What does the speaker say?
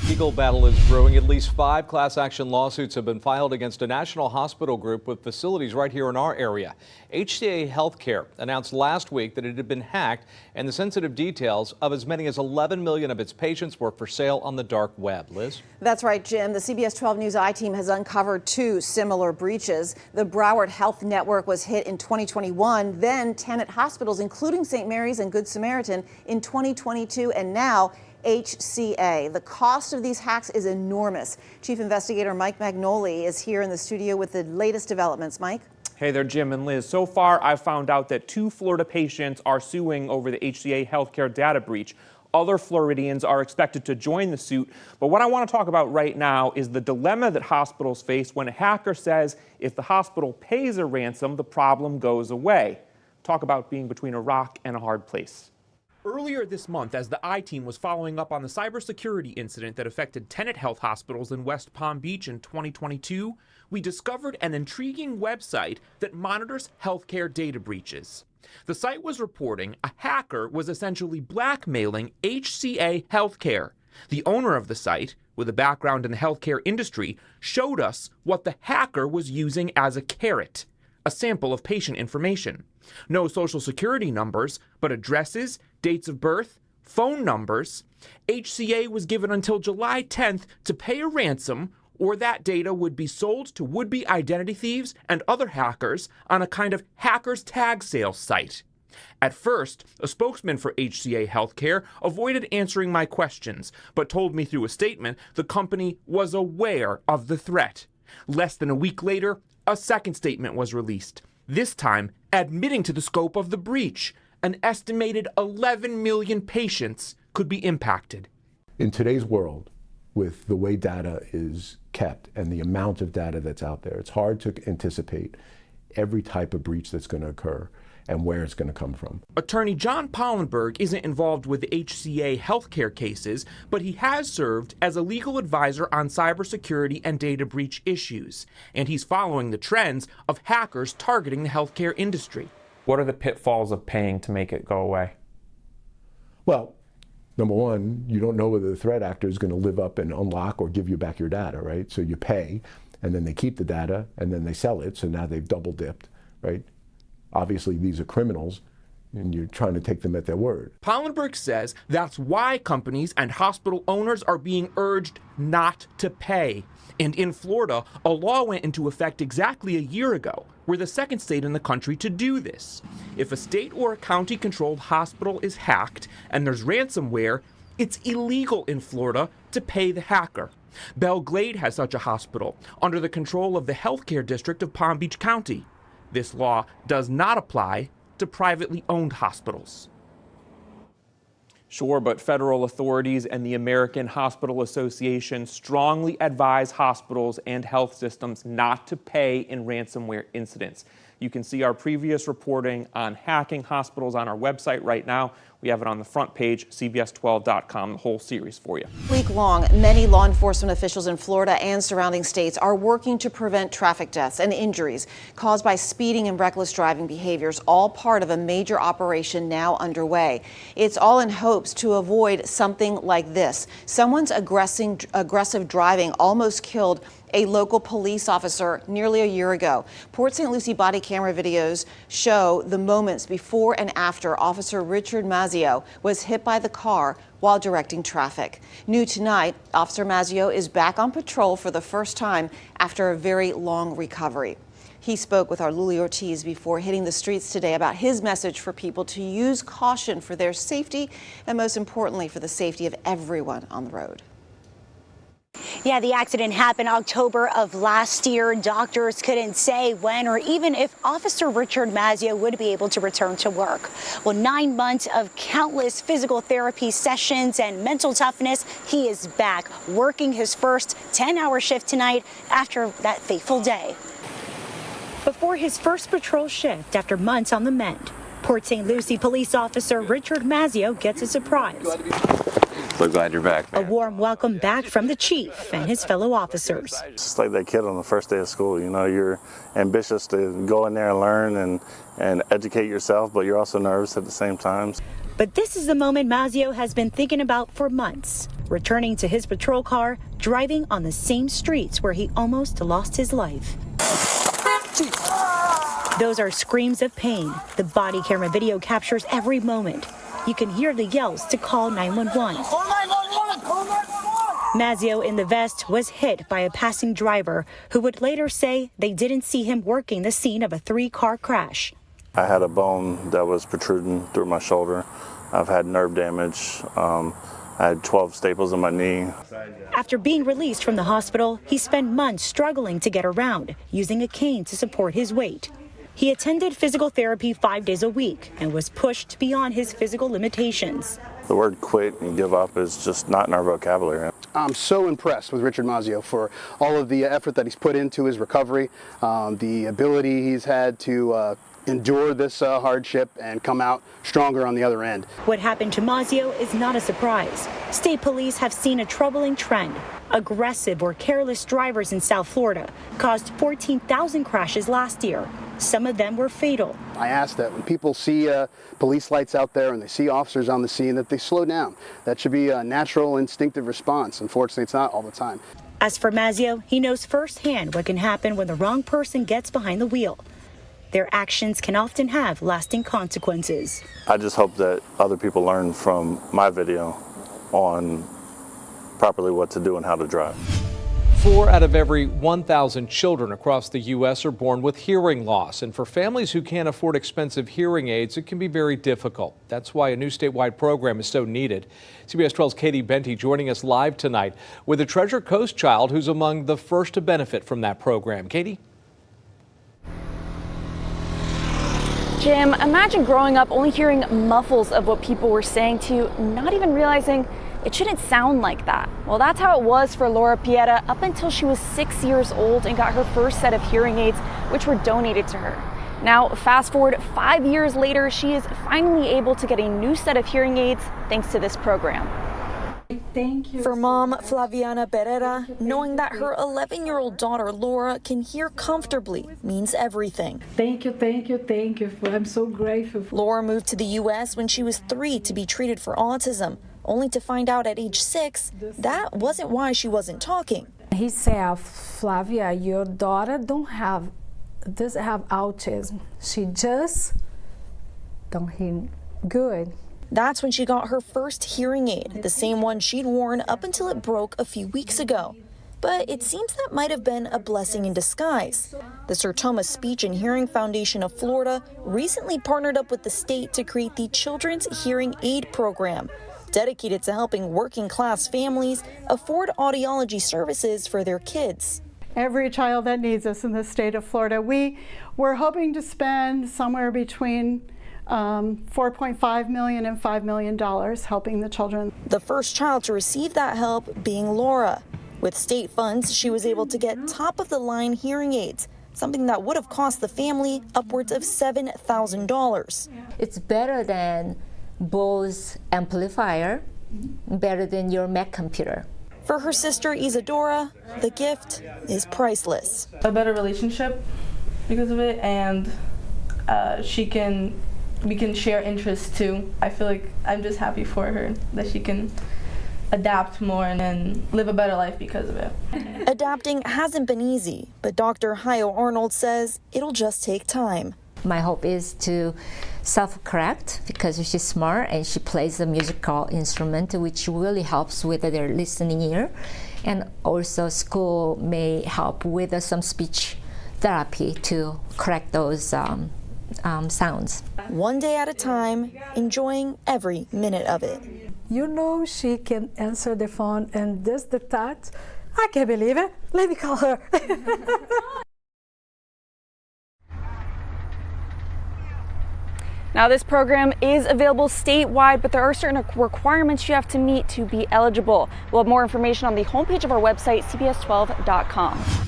Legal battle is brewing. At least 5 class action lawsuits have been filed against a national hospital group with facilities right here in our area. HCA Heathcare announced last week that it had been hacked and the sensitive details of as many as 11 million of its patients were for sale on the dark web. Liz? That's right, Jim. The CBS12 News I-Team has uncovered 2 similar breaches. The Broward Health Network was hit in 2021, then Tenet hospitals, including St. Mary's and Good Samaritan, in 2022, and now HCA. The cost of these hacks is enormous. Chief Investigator Mike Magnoli is here in the studio with the latest developments. Mike? Hey there, Jim and Liz. So far, I've found out that 2 Florida patients are suing over the HCA Healthcare data breach. Other Floridians are expected to join the suit. But what I want to talk about right now is the dilemma that hospitals face when a hacker says if the hospital pays a ransom, the problem goes away. Talk about being between a rock and a hard place. Earlier this month, as the I-Team was following up on the cybersecurity incident that affected Tenet Health hospitals in West Palm Beach in 2022, we discovered an intriguing website that monitors healthcare data breaches. The site was reporting a hacker was essentially blackmailing HCA Healthcare. The owner of the site, with a background in the healthcare industry, showed us what the hacker was using as a carrot, a sample of patient information. No social security numbers, but addresses, dates of birth, phone numbers. HCA was given until July 10th to pay a ransom, or that data would be sold to would-be identity thieves and other hackers on a kind of hacker's tag sale site. At first, a spokesman for HCA Healthcare avoided answering my questions, but told me through a statement the company was aware of the threat. Less than a week later, a second statement was released, this time admitting to the scope of the breach. An estimated 11 million patients could be impacted. In today's world, with the way data is kept and the amount of data that's out there, it's hard to anticipate every type of breach that's going to occur and where it's going to come from. Attorney John Pollenberg isn't involved with the HCA Healthcare cases, but he has served as a legal advisor on cybersecurity and data breach issues, and he's following the trends of hackers targeting the healthcare industry. What are the pitfalls of paying to make it go away? Well, number one, you don't know whether the threat actor is going to live up and unlock or give you back your data, right? So you pay, and then they keep the data, and then they sell it, so now they've double dipped, right? Obviously, these are criminals, and you're trying to take them at their word. Pollenberg says that's why companies and hospital owners are being urged not to pay. And in Florida, a law went into effect exactly a year ago. We're the second state in the country to do this. If a state or a county-controlled hospital is hacked and there's ransomware, it's illegal in Florida to pay the hacker. Belle Glade has such a hospital under the control of the healthcare district of Palm Beach County. This law does not apply to privately owned hospitals. Sure, but federal authorities and the American Hospital Association strongly advise hospitals and health systems not to pay in ransomware incidents. You can see our previous reporting on hacking hospitals on our website right now. We have it on the front page, CBS12.com, the whole series for you. Week long, many law enforcement officials in Florida and surrounding states are working to prevent traffic deaths and injuries caused by speeding and reckless driving behaviors, all part of a major operation now underway. It's all in hopes to avoid something like this. Someone's aggressive driving almost killed a local police officer nearly a year ago. Port St. Lucie body camera videos show the moments before and after Officer Richard Mazzio was hit by the car while directing traffic. New tonight, Officer Mazzio is back on patrol for the first time after a very long recovery. He spoke with our Lucie Ortiz before hitting the streets today about his message for people to use caution for their safety and, most importantly, for the safety of everyone on the road. Yeah, the accident happened October of last year. Doctors couldn't say when or even if Officer Richard Mazzio would be able to return to work. Well, 9 months of countless physical therapy sessions and mental toughness, he is back working his first 10-hour shift tonight after that fateful day. Before his first patrol shift after months on the mend, Port St. Lucie police officer Richard Mazzio gets a surprise. So glad you're back, man. A warm welcome back from the chief and his fellow officers. It's just like that kid on the first day of school. You know, you're ambitious to go in there and learn and educate yourself, but you're also nervous at the same time. But this is the moment Mazio has been thinking about for months, returning to his patrol car, driving on the same streets where he almost lost his life. Those are screams of pain. The body camera video captures every moment. You can hear the yells to call 911. Mazio in the vest was hit by a passing driver who would later say they didn't see him working the scene of a 3-car crash. I had a bone that was protruding through my shoulder. I've had nerve damage. I had 12 staples in my knee. After being released from the hospital, he spent months struggling to get around, using a cane to support his weight. He attended physical therapy 5 days a week and was pushed beyond his physical limitations. The word quit and give up is just not in our vocabulary. I'm so impressed with Richard Mazio for all of the effort that he's put into his recovery, the ability he's had to endure this hardship and come out stronger on the other end. What happened to Mazio is not a surprise. State police have seen a troubling trend. Aggressive or careless drivers in South Florida caused 14,000 crashes last year. Some of them were fatal. I ask that when people see police lights out there and they see officers on the scene, that they slow down. That should be a natural, instinctive response. Unfortunately, it's not all the time. As for Mazio, he knows firsthand what can happen when the wrong person gets behind the wheel. Their actions can often have lasting consequences. I just hope that other people learn from my video on properly what to do and how to drive. 4 out of every 1,000 children across the U.S. are born with hearing loss. And for families who can't afford expensive hearing aids, it can be very difficult. That's why a new statewide program is so needed. CBS 12's Katie Benty joining us live tonight with a Treasure Coast child who's among the first to benefit from that program. Katie? Jim, imagine growing up only hearing muffles of what people were saying to you, not even realizing it shouldn't sound like that. Well, that's how it was for Laura Pieta up until she was 6 years old and got her first set of hearing aids, which were donated to her. Now, fast forward 5 years later, she is finally able to get a new set of hearing aids thanks to this program. Thank you. For mom Flaviana Pereira, knowing that her 11-year-old daughter Laura can hear comfortably means everything. Thank you, thank you, thank you. I'm so grateful. Laura moved to the U.S. when she was 3 to be treated for autism, only to find out at age 6 that wasn't why she wasn't talking. He said, Flavia, your daughter doesn't have autism. She just don't hear good. That's when she got her first hearing aid, the same one she'd worn up until it broke a few weeks ago. But it seems that might have been a blessing in disguise. The Sir Thomas Speech and Hearing Foundation of Florida recently partnered up with the state to create the Children's Hearing Aid Program, dedicated to helping working-class families afford audiology services for their kids. Every child that needs us in the state of Florida. We're hoping to spend somewhere between $4.5 million and $5 million helping the children. The first child to receive that help being Laura. With state funds, she was able to get top-of-the-line hearing aids, something that would have cost the family upwards of $7,000. It's better than Bose amplifier, better than your Mac computer. For her sister Isadora, the gift is priceless. A better relationship because of it, and we can share interests too. I feel like I'm just happy for her that she can adapt more and live a better life because of it. Adapting hasn't been easy, but Dr. Hayo Arnold says it'll just take time. My hope is to self-correct because she's smart and she plays the musical instrument, which really helps with their listening ear. And also school may help with some speech therapy to correct those sounds. One day at a time, enjoying every minute of it. You know she can answer the phone and just the touch. I can't believe it. Let me call her. Now, this program is available statewide, but there are certain requirements you have to meet to be eligible. We'll have more information on the homepage of our website, CBS12.com.